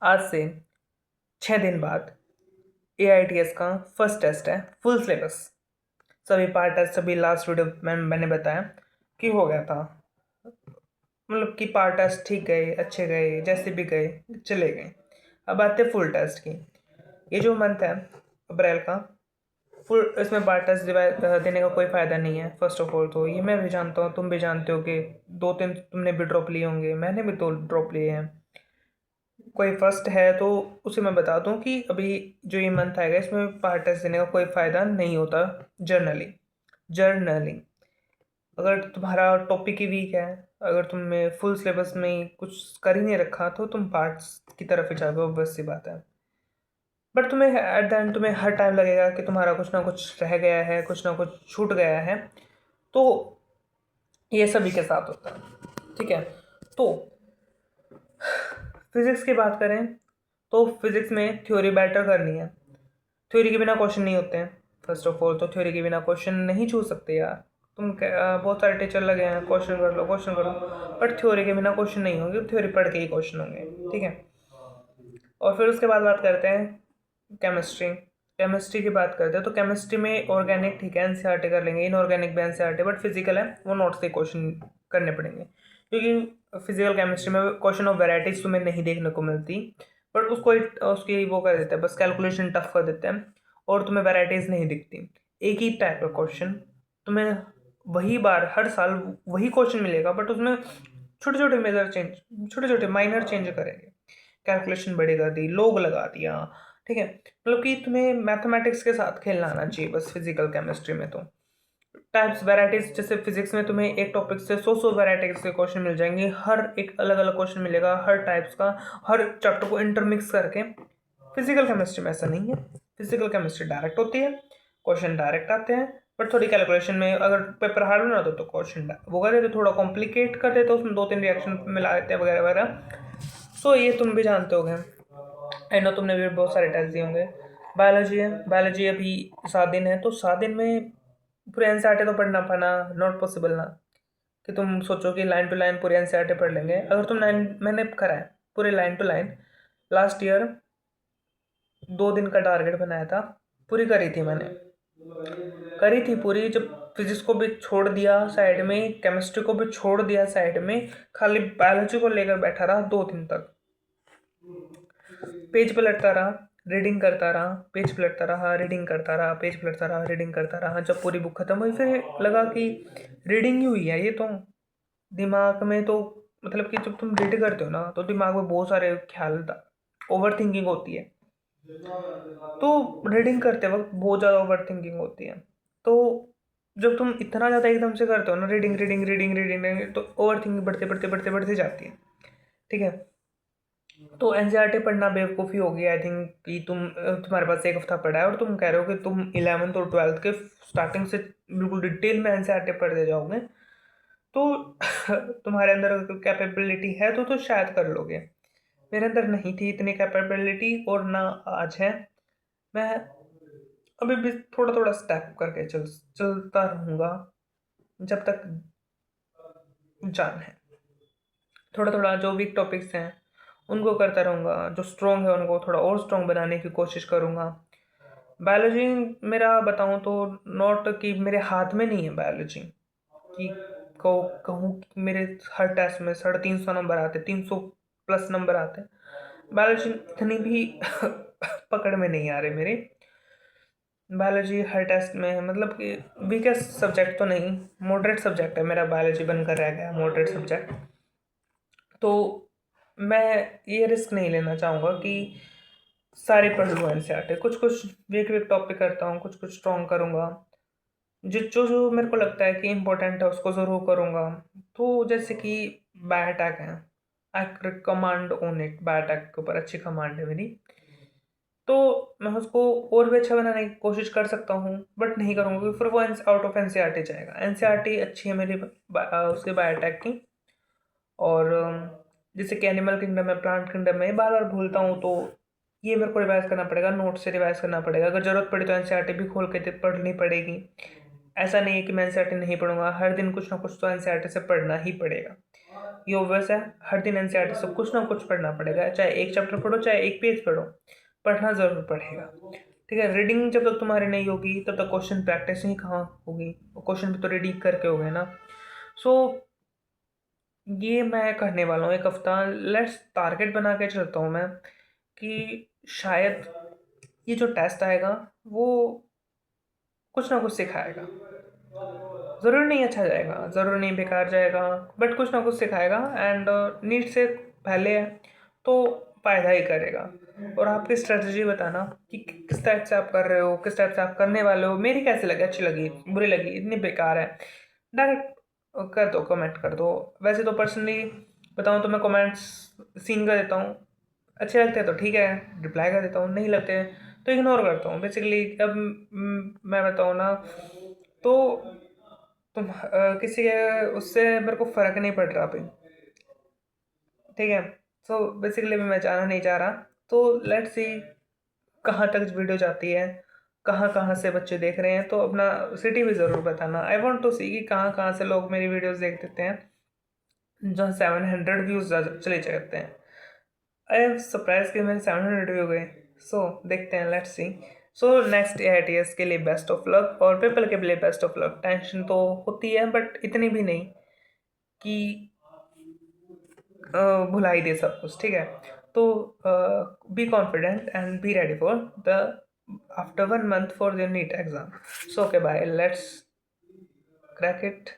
आज से 6 दिन बाद AITS का फर्स्ट टेस्ट है, फुल सिलेबस, सभी पार्ट टेस्ट, सभी लास्ट वीडियो में मैंने बताया कि हो गया था। मतलब कि पार्ट टेस्ट ठीक गए, अच्छे गए, जैसे भी गए चले गए। अब आते हैं फुल टेस्ट की। ये जो मंथ है अप्रैल का, फुल इसमें पार्ट टेस्ट देने का कोई फ़ायदा नहीं है। फर्स्ट ऑफ ऑल तो ये मैं भी जानता हूँ, तुम भी जानते हो कि 2-3 तुमने भी ड्रॉप लिए होंगे, मैंने भी 2 ड्रॉप लिए हैं। कोई फर्स्ट है तो उसे मैं बता दूं कि अभी जो ये मंथ आएगा इसमें पार्ट टेस्ट देने का कोई फ़ायदा नहीं होता। जर्नली जर्नली अगर तुम्हारा टॉपिक ही वीक है, अगर तुमने फुल सिलेबस में कुछ कर ही नहीं रखा तो तुम पार्ट्स की तरफ ही जाओगे, बस सी बात है। बट तुम्हें एट द एंड तुम्हें हर टाइम लगेगा कि तुम्हारा कुछ ना कुछ रह गया है, कुछ ना कुछ छूट गया है। तो ये सभी के साथ होता है, ठीक है। तो फिजिक्स की बात करें तो फिजिक्स में थ्योरी बेटर करनी है। थ्योरी के बिना क्वेश्चन नहीं होते हैं। फर्स्ट ऑफ ऑल तो थ्योरी के बिना क्वेश्चन नहीं छू सकते यार। बहुत सारे टीचर लगे हैं क्वेश्चन कर लो क्वेश्चन कर लो, बट थ्योरी के बिना क्वेश्चन नहीं होंगे, थ्योरी पढ़ के ही क्वेश्चन होंगे, ठीक है। और फिर उसके बाद बात करते हैं केमिस्ट्री। केमिस्ट्री की बात करते हैं तो केमिस्ट्री में ऑर्गेनिक ठीक है, एनसीईआरटी कर लेंगे, इनऑर्गेनिक भी एनसीईआरटी, बट फिजिकल है वो नोट्स से क्वेश्चन करने पड़ेंगे, क्योंकि फिजिकल केमिस्ट्री में क्वेश्चन ऑफ वेराइटीज तुम्हें नहीं देखने को मिलती। बट उसको उसकी वो कर देते हैं, बस कैलकुलेशन टफ कर देते हैं और तुम्हें वेराइटीज नहीं दिखती। एक ही टाइप का क्वेश्चन तुम्हें वही बार हर साल वही क्वेश्चन मिलेगा, बट उसमें छोटे छोटे मेजर चेंज, छोटे छोटे माइनर चेंज करेंगे। कैलकुलेशन बड़ी कर दी, लोग लगा दिया, ठीक है। मतलब कि तुम्हें मैथमेटिक्स के साथ खेलना आना चाहिए बस फिजिकल केमिस्ट्री में। तो टाइप्स वैराइटीज, जैसे फिजिक्स में तुम्हें एक टॉपिक से 100 वैराइटीज के क्वेश्चन मिल जाएंगे, हर एक अलग अलग क्वेश्चन मिलेगा हर टाइप्स का, हर चैप्टर को इंटरमिक्स करके। फिजिकल केमिस्ट्री में ऐसा नहीं है। फिजिकल केमिस्ट्री डायरेक्ट होती है, क्वेश्चन डायरेक्ट आते हैं, बट थोड़ी कैलकुलेशन में अगर पेपर हार्ड बना दो तो क्वेश्चन वो कर देते, थोड़ा कॉम्प्लिकेट कर देते, उसमें 2-3 रिएक्शन मिला देते हैं वगैरह वगैरह। सो ये तुम भी जानते होगे, आई नो तुमने भी बहुत सारे टेस्ट दिए होंगे। बायोलॉजी है, बायोलॉजी अभी 7 दिन है, तो 7 दिन में पूरे एनसीईआरटी तो पढ़ना पाना नॉट पॉसिबल ना, कि तुम सोचो कि लाइन टू लाइन पूरे एनसीईआरटी पढ़ लेंगे। अगर तुम लाइन, मैंने करा है पूरे line to line, last year 2 दिन का टारगेट बनाया था, पूरी करी थी मैंने, करी थी पूरी। जब फिजिक्स को भी छोड़ दिया साइड में, केमिस्ट्री को भी छोड़ दिया साइड में, खाली बायोलॉजी को लेकर बैठा रहा 2 दिन तक, पेज पलटता रहा, रीडिंग करता रहा, पेज पलटता रहा, रीडिंग करता रहा, पेज पलटता रहा, रीडिंग करता रहा। जब पूरी बुक खत्म हुई फिर लगा कि रीडिंग ही हुई है ये तो। दिमाग में तो मतलब कि जब तुम रीड करते हो ना तो दिमाग में बहुत सारे ख्याल, ओवर थिंकिंग होती है। तो रीडिंग करते वक्त बहुत ज़्यादा ओवर थिंकिंग होती है। तो जब तुम इतना ज़्यादा एकदम से करते हो ना, रीडिंग रीडिंग रीडिंग रीडिंग, तो ओवर थिंकिंग बढ़ते बढ़ते बढ़ते बढ़ते जाती है, ठीक है। तो एनसीईआरटी पढ़ना बेवकूफ़ी होगी आई थिंक, कि तुम्हारे पास एक हफ्ता पड़ा है और तुम कह रहे हो कि तुम 11th और 12th के स्टार्टिंग से बिल्कुल डिटेल में एनसीईआरटी पढ़ते जाओगे। तो तुम्हारे अंदर अगर कैपेबिलिटी है तो शायद कर लोगे। मेरे अंदर नहीं थी इतनी कैपेबिलिटी और ना आज है। मैं अभी भी थोड़ा थोड़ा स्टेप करके चलता रहूँगा जब तक जान है। थोड़ा थोड़ा जो वीक टॉपिक्स हैं उनको करता रहूँगा, जो स्ट्रॉन्ग है उनको थोड़ा और स्ट्रॉन्ग बनाने की कोशिश करूँगा। बायोलॉजी मेरा बताऊँ तो नॉट कि मेरे हाथ में नहीं है बायोलॉजी, कि कहूँ कि मेरे हर टेस्ट में 350 नंबर आते, 300 प्लस नंबर आते हैं। बायोलॉजी इतनी भी पकड़ में नहीं आ रहे मेरे। बायोलॉजी हर टेस्ट में है, मतलब कि वीकेस्ट सब्जेक्ट तो नहीं, मॉडरेट सब्जेक्ट है मेरा, बायोलॉजी बनकर रह गया मॉडरेट सब्जेक्ट। तो मैं ये रिस्क नहीं लेना चाहूँगा कि सारी पढ़ लूँ एनसीईआरटी, कुछ कुछ वीक वीक टॉपिक करता हूँ, कुछ कुछ स्ट्रॉन्ग करूँगा, जो जो मेरे को लगता है कि इम्पोर्टेंट है उसको ज़रूर करूँगा। तो जैसे कि बायोटेक है, आई कमांड ऑन इट, बायोटेक के ऊपर अच्छी कमांड है मेरी, तो मैं उसको और भी अच्छा बनाने की कोशिश कर सकता हूँ, बट नहीं करूँगा क्योंकि फिर वो आउट ऑफ एनसीईआरटी जाएगा। एनसीईआरटी अच्छी है मेरी उसके बायोटेक की। और जैसे कि एनिमल किंगडम है, प्लांट किंगडम है, बार बार भूलता हूँ, तो ये मेरे को रिवाइज करना पड़ेगा, नोट से रिवाइज करना पड़ेगा। अगर ज़रूरत पड़ी तो एनसीईआरटी भी खोल के पढ़नी पड़ेगी। ऐसा नहीं है कि मैं एनसीईआरटी नहीं पढ़ूंगा, हर दिन कुछ ना कुछ तो एनसीईआरटी से पढ़ना ही पड़ेगा। ये ऑब्वियस है, हर दिन एनसीईआरटी से कुछ ना कुछ पढ़ना पड़ेगा, चाहे एक चैप्टर पढ़ो चाहे एक पेज पढ़ो, पढ़ना ज़रूर पड़ेगा। ठीक है, रीडिंग जब तक तुम्हारी नहीं होगी तब तक क्वेश्चन प्रैक्टिस ही कहाँ होगी, क्वेश्चन भी तो रीडिंग करके होगे ना। सो ये मैं करने वाला हूँ एक हफ्ता। लेट्स टारगेट बना के चलता हूँ मैं कि शायद ये जो टेस्ट आएगा वो कुछ ना कुछ सिखाएगा। ज़रूर नहीं अच्छा जाएगा, ज़रूर नहीं बेकार जाएगा, बट कुछ ना कुछ सिखाएगा। एंड नीट से पहले है तो फ़ायदा ही करेगा। और आपकी स्ट्रेटजी बताना कि किस टाइप से आप कर रहे हो, किस टाइप से आप करने वाले हो, मेरी कैसे लगी, अच्छी लगी, बुरी लगी, इतनी बेकार है, डायरेक्ट कर दो, कमेंट कर दो। वैसे तो पर्सनली बताऊँ तो मैं कमेंट्स सीन कर देता हूँ, अच्छे लगते हैं तो ठीक है रिप्लाई कर देता हूँ, नहीं लगते हैं तो इग्नोर करता हूँ बेसिकली। अब मैं बताऊँ ना तो किसी के उससे मेरे को फ़र्क नहीं पड़ रहा अभी। ठीक है, सो बेसिकली मैं जाना नहीं चाह रहा। तो लेट्स सी कहाँ तक वीडियो जाती है, कहाँ कहाँ से बच्चे देख रहे हैं, तो अपना सिटी भी ज़रूर बताना। आई वॉन्ट टू सी कि कहाँ कहाँ से लोग मेरी वीडियोस देख देते हैं जहाँ 700 व्यूज़ चले जाते हैं। आई एम सरप्राइज कि मेरे 700 व्यू गए। सो देखते हैं, let's see. So next AITS के लिए बेस्ट ऑफ लक, और पेपर के लिए बेस्ट ऑफ लक। टेंशन तो होती है बट इतनी भी नहीं कि भुला ही दे सब कुछ। ठीक है, तो be confident and be ready for the after 1 month for the NEET exam. So okay, bye, let's crack it.